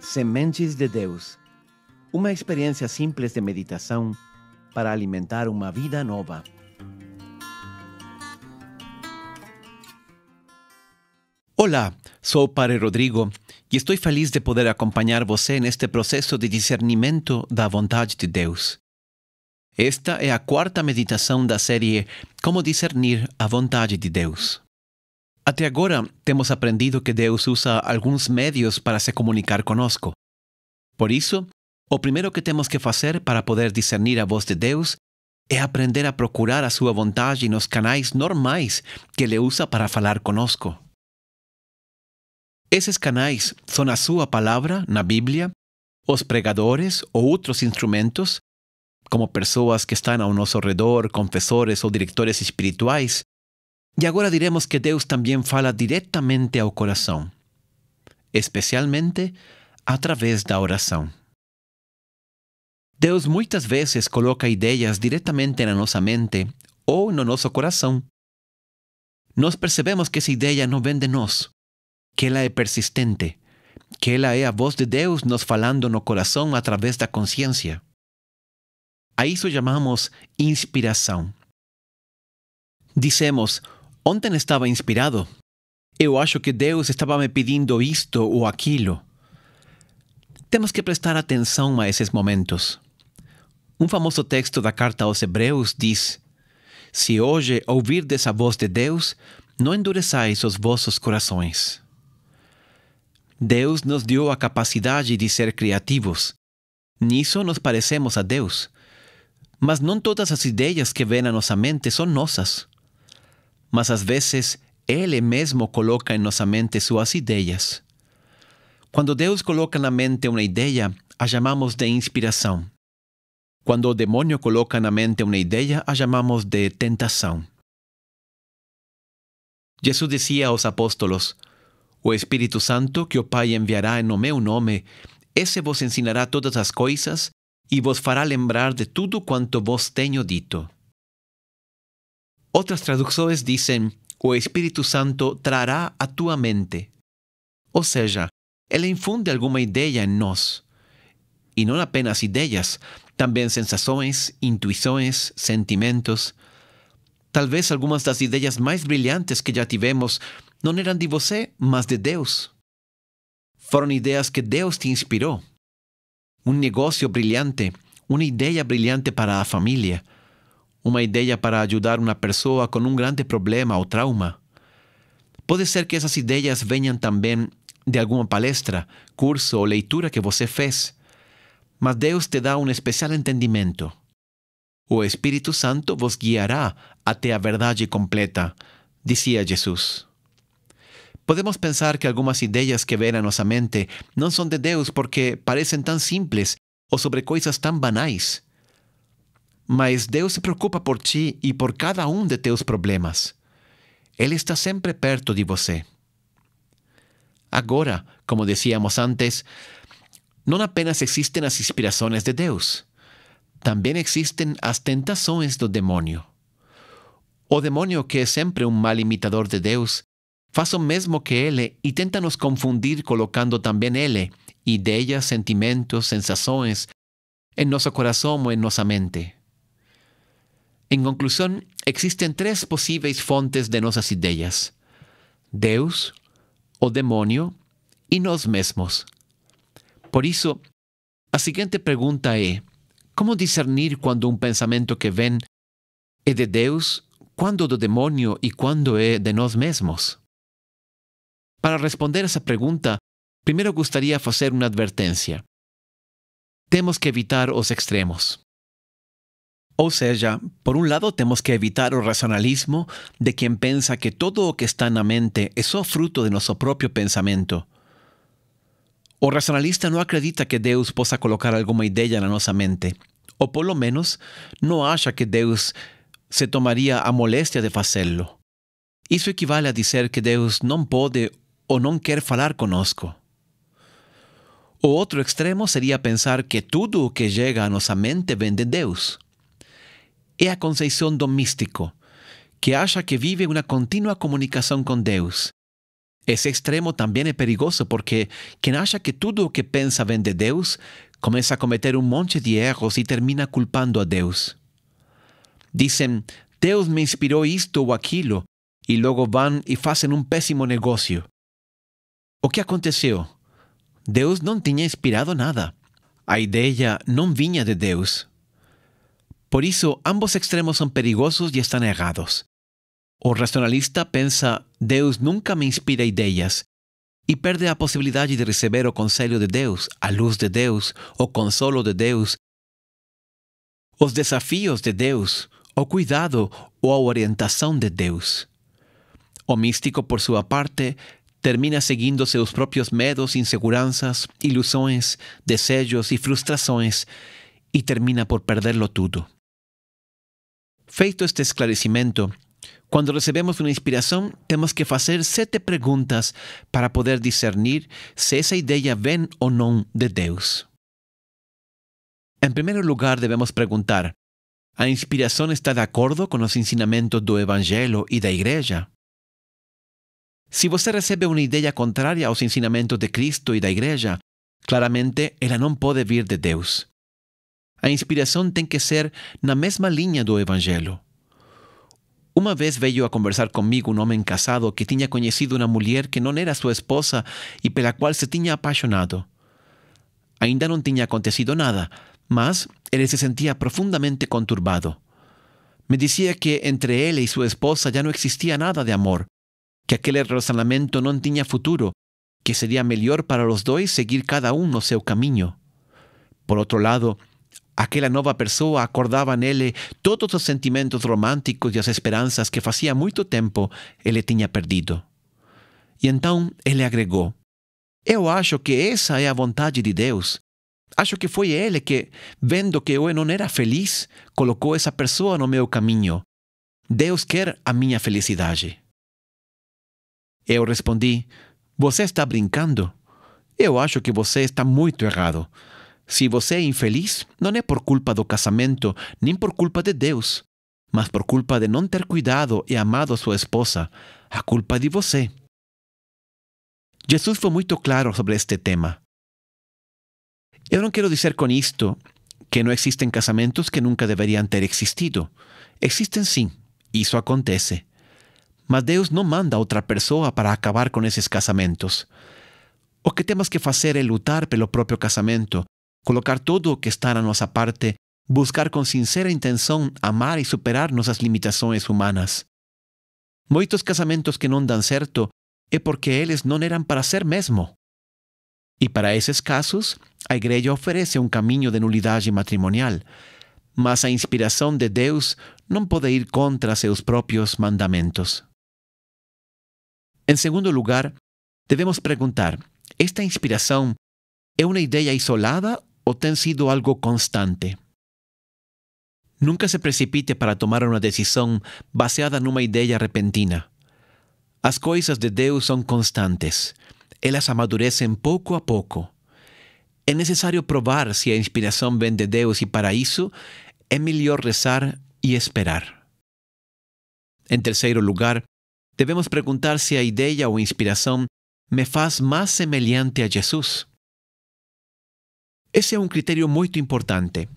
Sementes de Deus. Uma experiência simples de meditação para alimentar uma vida nova. Olá, sou o Padre Rodrigo e estou feliz de poder acompanhar você neste processo de discernimento da vontade de Deus. Esta é a quarta meditação da série Como Discernir a Vontade de Deus. Até agora, temos aprendido que Deus usa alguns meios para se comunicar conosco. Por isso, o primeiro que temos que fazer para poder discernir a voz de Deus é aprender a procurar a sua vontade nos canais normais que Ele usa para falar conosco. Esses canais são a sua palavra, na Bíblia, os pregadores ou outros instrumentos, como pessoas que estão ao nosso redor, confessores ou diretores espirituais. E agora diremos que Deus também fala diretamente ao coração, especialmente através da oração. Deus muitas vezes coloca ideias diretamente na nossa mente ou no nosso coração. Nós percebemos que essa ideia não vem de nós, que ela é persistente, que ela é a voz de Deus nos falando no coração através da consciência. A isso chamamos inspiração. Dizemos: ontem estava inspirado. Eu acho que Deus estava me pedindo isto ou aquilo. Temos que prestar atenção a esses momentos. Um famoso texto da carta aos Hebreus diz: se hoje ouvirdes a voz de Deus, não endureçais os vossos corações. Deus nos deu a capacidade de ser criativos. Nisso nos parecemos a Deus. Mas não todas as ideias que vêm à nossa mente são nossas. Mas às vezes, Ele mesmo coloca em nossa mente suas ideias. Quando Deus coloca na mente uma ideia, a chamamos de inspiração. Quando o demônio coloca na mente uma ideia, a chamamos de tentação. Jesus dizia aos apóstolos: o Espírito Santo que o Pai enviará em meu nome, esse vos ensinará todas as coisas e vos fará lembrar de tudo quanto vos tenho dito. Outras traduções dizem: o Espírito Santo trará à tua mente. Ou seja, Ele infunde alguma ideia em nós. E não apenas ideias, também sensações, intuições, sentimentos. Talvez algumas das ideias mais brilhantes que já tivemos não eram de você, mas de Deus. Foram ideias que Deus te inspirou. Um negócio brilhante, uma ideia brilhante para a família, uma ideia para ajudar uma pessoa com um grande problema ou trauma. Pode ser que essas ideias venham também de alguma palestra, curso ou leitura que você fez. Mas Deus te dá um especial entendimento. O Espírito Santo vos guiará até a verdade completa, dizia Jesus. Podemos pensar que algumas ideias que vêm à nossa mente não são de Deus porque parecem tão simples ou sobre coisas tão banais. Mas Deus se preocupa por ti e por cada um de teus problemas. Ele está sempre perto de você. Agora, como dizíamos antes, não apenas existem as inspirações de Deus, também existem as tentações do demônio. O demônio, que é sempre um mal imitador de Deus, faz o mesmo que ele e tenta nos confundir colocando também ele ideias, sentimentos, sensações em nosso coração ou em nossa mente. Em conclusão, existem três possíveis fontes de nossas ideias: Deus, o demônio e nós mesmos. Por isso, a seguinte pergunta é: como discernir quando um pensamento que vem é de Deus, quando do demônio e quando é de nós mesmos? Para responder essa pergunta, primeiro gostaria de fazer uma advertência. Temos que evitar os extremos. Ou seja, por um lado temos que evitar o racionalismo de quem pensa que todo o que está na mente é só fruto de nosso próprio pensamento. O racionalista não acredita que Deus possa colocar alguma ideia na nossa mente, ou pelo menos não acha que Deus se tomaria a moléstia de fazê-lo. Isso equivale a dizer que Deus não pode ou não quer falar conosco. O outro extremo seria pensar que tudo o que chega à nossa mente vem de Deus. É a conceção do místico, que acha que vive uma contínua comunicação com Deus, Esse extremo também é perigoso porque quem acha que tudo o que pensa vem de Deus começa a cometer um monte de erros e termina culpando a Deus. Dizem, Deus me inspirou isto ou aquilo, e logo vão e fazem um péssimo negócio. O que aconteceu? Deus não tinha inspirado nada. A ideia não vinha de Deus. Por isso, ambos extremos são perigosos e estão errados. O racionalista pensa, Deus nunca me inspira ideias, e perde a possibilidade de receber o conselho de Deus, a luz de Deus, o consolo de Deus, os desafios de Deus, o cuidado ou a orientação de Deus. O místico, por sua parte, termina seguindo seus próprios medos, inseguranças, ilusões, desejos e frustrações, e termina por perderlo tudo. Feito este esclarecimento, quando recebemos uma inspiração, temos que fazer 7 perguntas para poder discernir se essa ideia vem ou não de Deus. Em primeiro lugar, devemos perguntar: a inspiração está de acordo com os ensinamentos do Evangelho e da Igreja? Se você recebe uma ideia contrária aos ensinamentos de Cristo e da Igreja, claramente ela não pode vir de Deus. A inspiração tem que ser na mesma linha do Evangelho. Uma vez veio a conversar comigo um homem casado que tinha conhecido uma mulher que não era sua esposa e pela qual se tinha apaixonado. Ainda não tinha acontecido nada, mas ele se sentia profundamente conturbado. Me dizia que entre ele e sua esposa já não existia nada de amor, que aquele relacionamento não tinha futuro, que seria melhor para os dois seguir cada um no seu caminho. Por outro lado, aquela nova pessoa acordava nele todos os sentimentos românticos e as esperanças que fazia muito tempo ele tinha perdido. E então ele agregou: eu acho que essa é a vontade de Deus. Acho que foi ele que, vendo que eu não era feliz, colocou essa pessoa no meu caminho. Deus quer a minha felicidade. Eu respondi: você está brincando? Eu acho que você está muito errado. Se você é infeliz, não é por culpa do casamento, nem por culpa de Deus, mas por culpa de não ter cuidado e amado sua esposa. A culpa é de você. Jesus foi muito claro sobre este tema. Eu não quero dizer com isto que não existem casamentos que nunca deveriam ter existido. Existem sim, isso acontece. Mas Deus não manda outra pessoa para acabar com esses casamentos. O que temos que fazer é lutar pelo próprio casamento, colocar tudo o que está na nossa parte, buscar com sincera intenção amar e superar nossas limitações humanas. Muitos casamentos que não dão certo é porque eles não eram para ser mesmo. E para esses casos, a Igreja oferece um caminho de nulidade matrimonial, mas a inspiração de Deus não pode ir contra seus próprios mandamentos. Em segundo lugar, devemos perguntar: esta inspiração é uma ideia isolada ou tem sido algo constante? Nunca se precipite para tomar uma decisão baseada numa ideia repentina. As coisas de Deus são constantes. Elas amadurecem pouco a pouco. É necessário provar se a inspiração vem de Deus e para isso é melhor rezar e esperar. Em terceiro lugar, devemos perguntar se a ideia ou inspiração me faz mais semelhante a Jesus. Esse é um critério muito importante.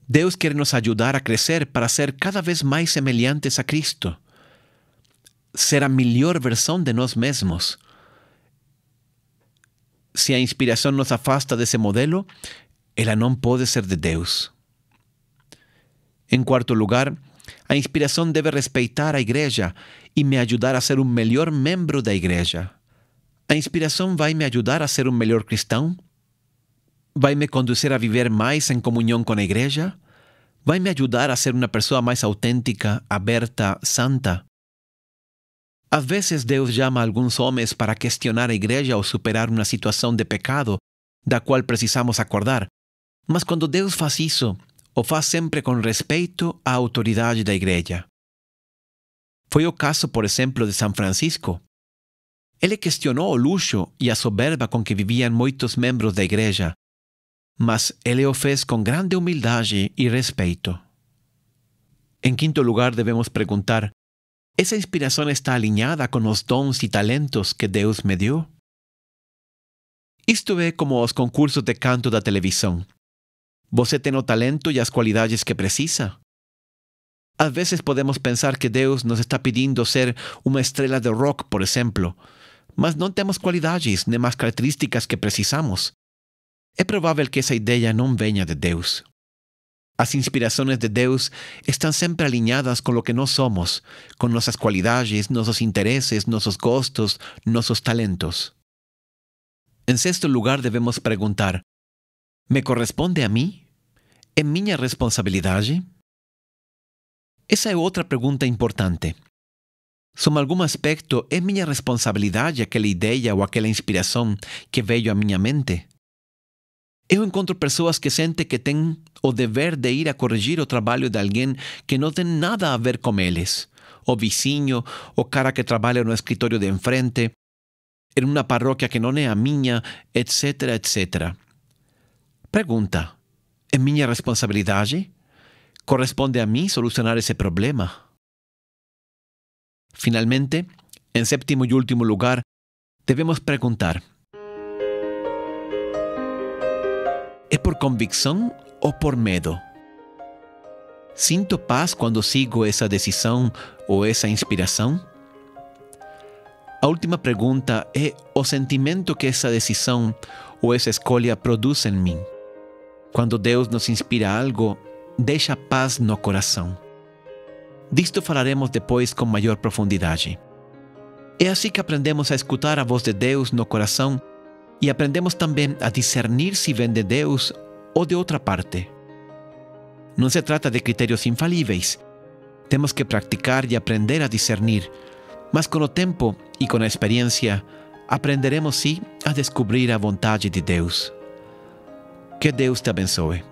Deus quer nos ajudar a crescer para ser cada vez mais semelhantes a Cristo. Ser a melhor versão de nós mesmos. Se a inspiração nos afasta desse modelo, ela não pode ser de Deus. Em quarto lugar, a inspiração deve respeitar a Igreja e me ajudar a ser um melhor membro da Igreja. A inspiração vai me ajudar a ser um melhor cristão? Vai me conduzir a viver mais em comunhão com a Igreja? Vai me ajudar a ser uma pessoa mais autêntica, aberta, santa? Às vezes Deus chama alguns homens para questionar a Igreja ou superar uma situação de pecado da qual precisamos acordar. Mas quando Deus faz isso, o faz sempre com respeito à autoridade da Igreja. Foi o caso, por exemplo, de São Francisco. Ele questionou o luxo e a soberba com que viviam muitos membros da Igreja, mas ele o fez com grande humildade e respeito. Em quinto lugar, devemos perguntar: esa inspiração está alinhada com os dons e talentos que Deus me deu? Isto é como os concursos de canto da televisão. Você tem o talento e as qualidades que precisa? Às vezes podemos pensar que Deus nos está pedindo ser uma estrela de rock, por exemplo, mas não temos qualidades nem as características que precisamos. É provável que essa ideia não venha de Deus. As inspirações de Deus estão sempre alinhadas com o que nós somos, com nossas qualidades, nossos interesses, nossos gostos, nossos talentos. Em sexto lugar, devemos perguntar: me corresponde a mim? É minha responsabilidade? Essa é outra pergunta importante. Sobre algum aspecto, é minha responsabilidade aquela ideia ou aquela inspiração que veio à minha mente? Eu encontro pessoas que sentem que têm o dever de ir a corrigir o trabalho de alguém que não tem nada a ver com eles. O vizinho, o cara que trabalha no escritório de enfrente, em uma paróquia que não é a minha, etc, etc. Pergunta: é minha responsabilidade? Corresponde a mim solucionar esse problema? Finalmente, em sétimo e último lugar, devemos perguntar: é por convicção ou por medo? Sinto paz quando sigo essa decisão ou essa inspiração? A última pergunta é o sentimento que essa decisão ou essa escolha produz em mim. Quando Deus nos inspira algo, deixa paz no coração. Disto falaremos depois com maior profundidade. É assim que aprendemos a escutar a voz de Deus no coração e aprendemos também a discernir se vem de Deus ou de outra parte. Não se trata de critérios infalíveis. Temos que praticar e aprender a discernir, mas com o tempo e com a experiência, aprenderemos sim a descobrir a vontade de Deus. Que Deus te abençoe.